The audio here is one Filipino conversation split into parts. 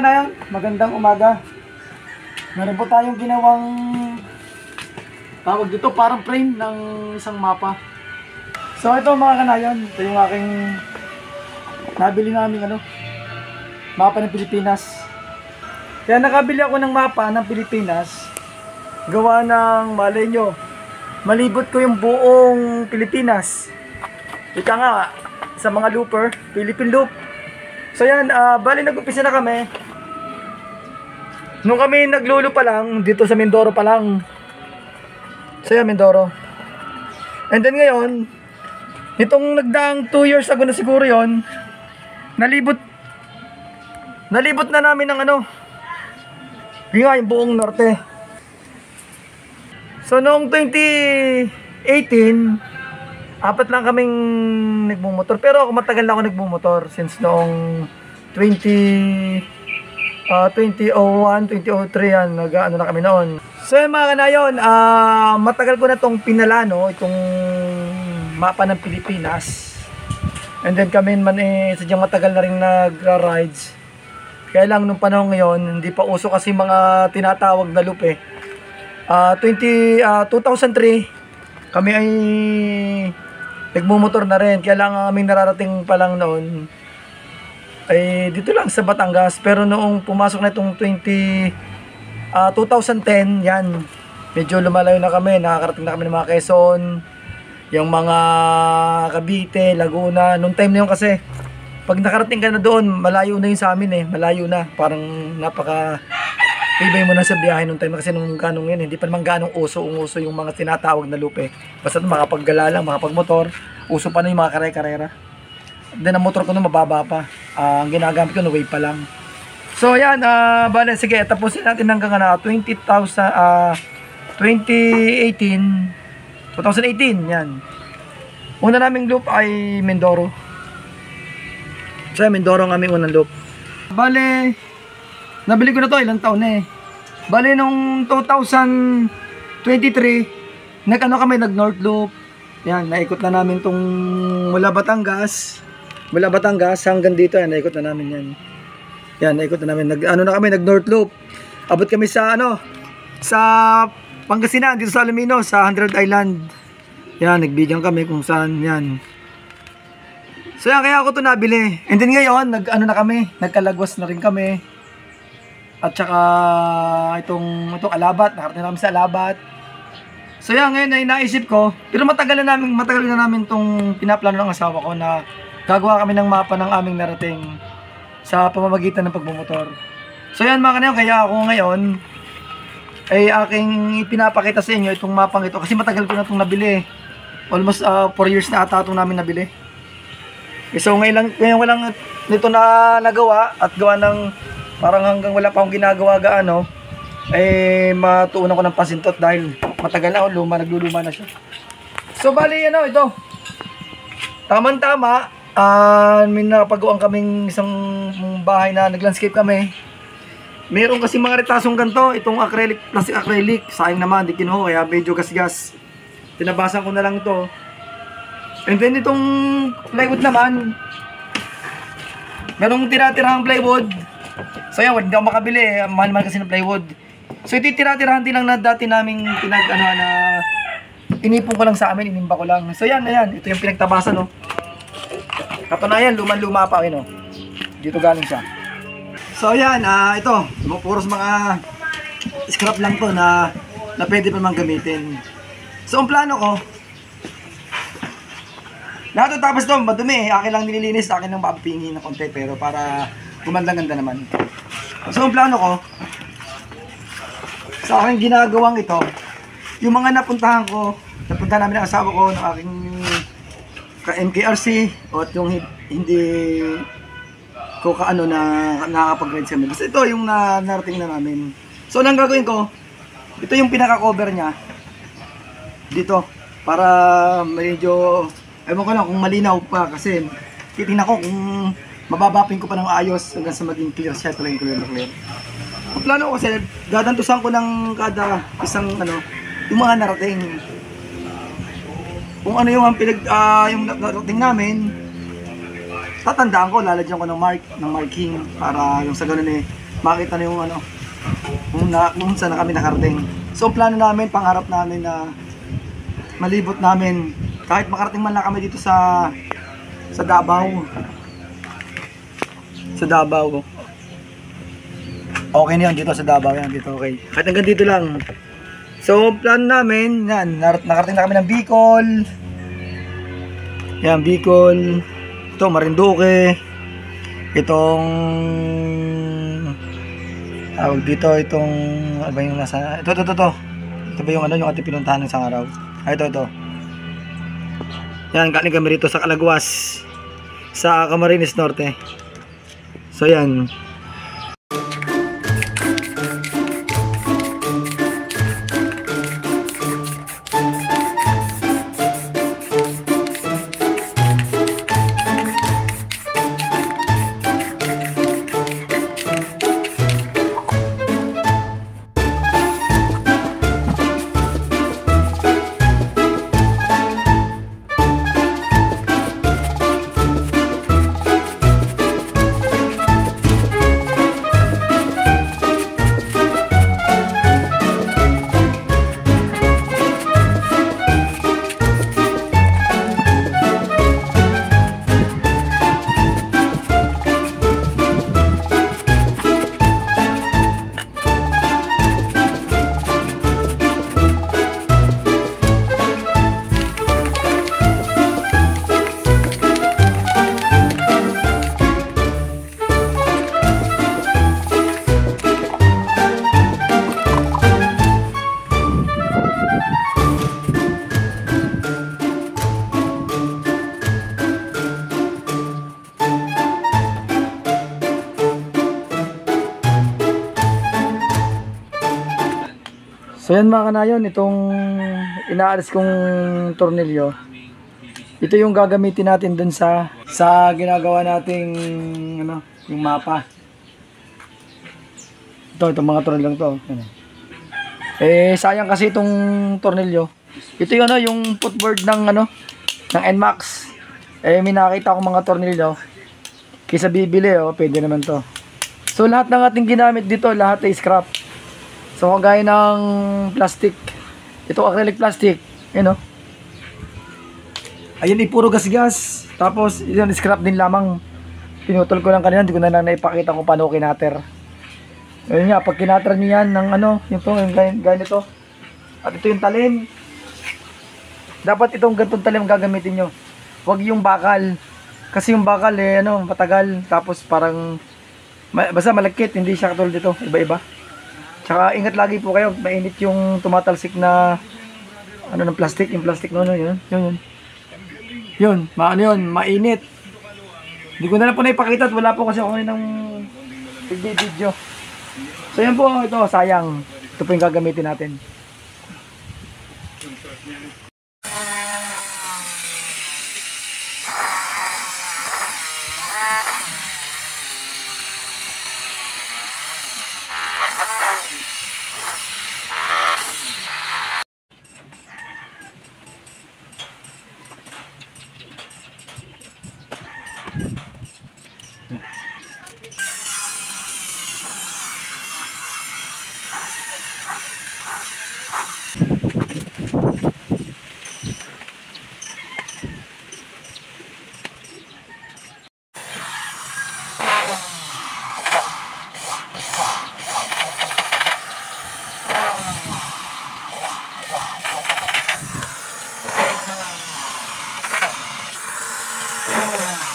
kanayon, magandang umaga. Meron po tayong ginawang tawag dito, parang frame ng isang mapa. So ito mga kanayon, ito yung aking nabili namin mapa ng Pilipinas. Kaya nakabili ako ng mapa ng Pilipinas, gawa ng, malay nyo, malibot ko yung buong Pilipinas. Ika nga, sa mga looper, Philippine Loop. So yan, bali nag-umpisa na kami. Nung kami naglulo pa lang, dito sa Mindoro pa lang. So yan, Mindoro. And then ngayon, itong nagdaang 2 years ago na siguro yon, nalibot na namin ng yung buong norte. So noong 2018, apat lang kaming nagmumotor. Pero ako matagal na ako nagmumotor since noong 2001, 2003 yan, nag-ano na kami noon. So yung mga kanayon, matagal ko na itong pinalano, itong mapa ng Pilipinas. And then kami man sadyang matagal na rin nagra-rides. Kaya lang nung panahon ngayon, hindi pa uso kasi mga tinatawag na loop 2003, kami ay nagmumotor na rin. Kaya lang ang aming nararating pa lang noon ay dito lang sa Batangas. Pero noong pumasok na itong 2010, yan, medyo lumalayo na kami. Nakakarating na kami ng mga Quezon, yung mga Cavite, Laguna. Noong time na yun kasi, pag nakarating ka na doon, malayo na yun sa amin malayo na. Parang napaka ibay mo na sa biyahe nung time kasi nung ganong yun, hindi pa naman ganong uso yung mga tinatawag na loop Basta makapaggala lang, makapagmotor, uso pa na yung mga karera. Then ang motor ko nung mababa pa. Ang ginagamit ko no wave pa lang. So yan, bale, sige, tapusin natin hanggang 2018, 2018, yan. Una naming loop ay Mindoro. So yan, Mindoro ang aming unang loop. Bale, nabili ko na to, ilang taon na Bale, nung 2023, nag North Loop. Yan, naikot na namin tong mula Batangas hanggang dito, yan, naikot na namin yan. Yan, naikot na namin. Nag North Loop. Abot kami sa sa Pangasinan, dito sa Alumino, sa 100 Island. Yan, nagbigyan kami kung saan, yan. So yan, kaya ako to nabili. And then ngayon, nagkalagwas na rin kami. At saka itong Alabat, nakarating na kami sa Alabat. So yan, ngayon ay naisip ko, pero matagal na namin itong pinaplano ng asawa ko na gagawa kami ng mapa ng aming narating sa pamamagitan ng pagmumotor. So yan mga kanayon, kaya ako ngayon ay aking pinapakita sa inyo itong mapang ito kasi matagal ko na itong nabili. Almost 4 years na ata itong namin nabili. So ngayon walang nito na nagawa at gawa ng parang hanggang wala pa akong ginagawa matuunan ko ng pasintot dahil matagal na nagluluma na siya. So bali ito. Tama-tama, may napagawa kaming isang bahay na naglandscape kami. Meron kasi mga retasong ganito, itong plastic acrylic, sayang naman, di kinuha, kaya medyo gas-gas. Tinabasan ko na lang ito. And then itong plywood naman, merong tira-tirahang plywood. So yan, hindi ako makabili, mahal-mahal kasi ng plywood. So ito tira-tirahan din lang na dati naming inipon ko lang sa amin, inimba ko lang. So yan, ito yung pinagtabasan Katunayan, luma-luma pa dito galing siya. So yan, ito, puros mga scrap lang to na pwede pa naman gamitin. So ang plano ko, lahat ng tapos to, madumi akin lang nililinis, akin lang mapapingin na konti, pero para gumanda-ganda naman. So ang plano ko, sa aking ginagawang ito, yung mga napuntahan namin ng asawa ko, ng aking ka-MKRC, o yung hindi ko nakakapag-ride sa amin. Basta ito yung narating na namin. So ang gagawin ko, ito yung pinaka-cover niya, dito, para medyo, ewan ko lang kung malinaw pa, kasi titingnan ko kung mababapin ko pa ng ayos hanggang sa maging clear siya, talagang clear na clear. Ang plano ko kasi, dadantusan ko ng kada isang yung mga narating. Kung ano yung yung narating namin, tatandaan ko, lalagyan ko ng marking para yung sa ganun makita na yung ano, kung saan na kami nakarating. So ang plano namin, pangarap namin na malibot namin kahit makarating man lang kami dito sa Davao. Sa Davao. Okay na yun dito sa Davao, yan dito okay. Kahit hanggang dito lang. So plano namin, yan, nakarating na kami ng Bicol. Yan, Bicol. Ito, Marinduque. Itong tawag dito, itong ano ba yung nasa, ito ba yung ano, yung ating pinuntahan ng isang araw. Ito. Yan, galing kami rito sa Calaguas, sa Camarines Norte. So yan. So yan mga kanayon, itong inaalis kong tornilyo, ito yung gagamitin natin dun sa ginagawa nating ano, yung mapa. Itong mga tornilyo to. Sayang kasi itong tornilyo. Ito yung ano, yung footboard ng ano, ng NMAX. May nakita akong mga tornilyo. Kaysa bibili, pwede naman to. So lahat ng ating ginamit dito, lahat ay scrap. So kagaya ng plastic, ito acrylic plastic, yun o. Ayun, puro gas-gas. Tapos yun, scrap din lamang. Pinutol ko lang kanina, hindi ko na lang naipakita kung paano kinater. Ayun nga, pag kinater nyo yan ng ano, yung ganito. At ito yung talim. Dapat itong gantong talim gagamitin nyo. Huwag yung bakal. Kasi yung bakal ano, matagal. Tapos parang, basta malagkit, hindi siya katulad dito, iba-iba. Tsaka ingat lagi po kayo, mainit yung tumatalsik na ano ng plastic, yung plastic no, yun. Yun, mainit. Hindi ko na lang po naipakita at wala po kasi ako ng video. So yan po, ito, sayang. Ito po yung gagamitin natin.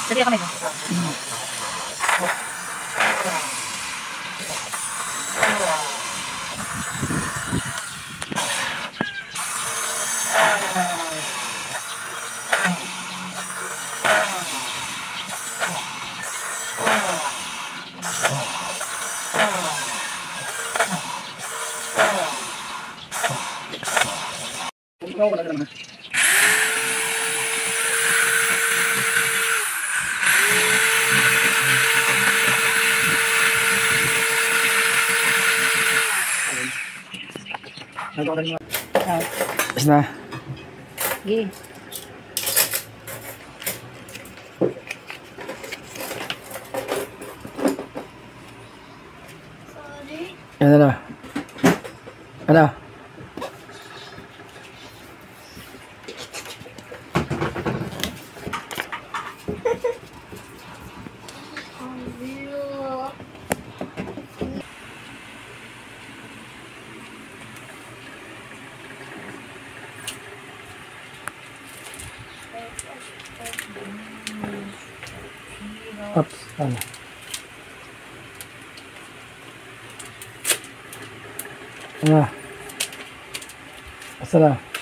Jadi kami ito. Tapos na. Gini. Ano na? Ano? Oops, ano? Ano? Asa na?